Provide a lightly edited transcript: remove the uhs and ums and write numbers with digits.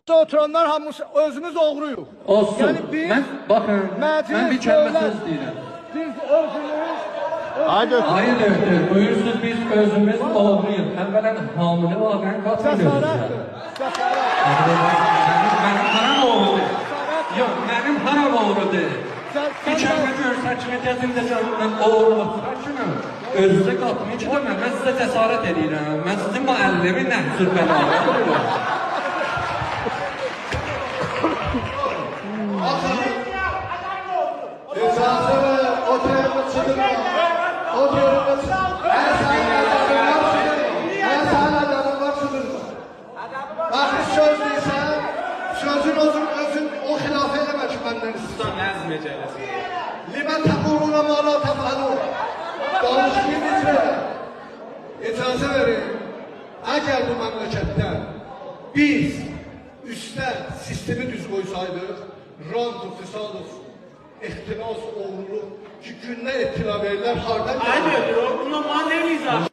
Oturanlar hamısı özümüz oğruyuq. Olsun. Yani biz, Bakın, ben bir kəlmə söz deyirəm. Biz özümüz... Hayır, buyursunuz biz özümüz oğruyuq. Əvvələn hamile olan qatılıyoruz. Cəsarətdir. Mənim haram oğrudur. Yox, mənim haram oğrudur. Bir kəlmə görsəkini təzimdə canımdan oğruluq. Sakinəm. Özünüzə qatmayın ki, mən sizə cəsarət edirəm. Mən sizin müəllimi nəhsür bəlalı edirəm. İcazə ver, o tərəfə çıxırma. O tərəfə çıxırma. Mən sənin adamlar çıxırma. Mən sənin adamlar çıxırma. Baxı söz deyirsən, sözün özün o xilafə eləmə ki, məndən istəyirsən. Nəzm ecələsin. Limə təquluna mala təfəlu. Danışmayı bitirə. İcazə verin. Əgər bu məmləkətdə biz üstə sistemi düz qoysaydıq, rant, fisadov, ehtiras, oğurluq ki, gündən ehtila verirlər, hardan Hayır, buna bana ne izah?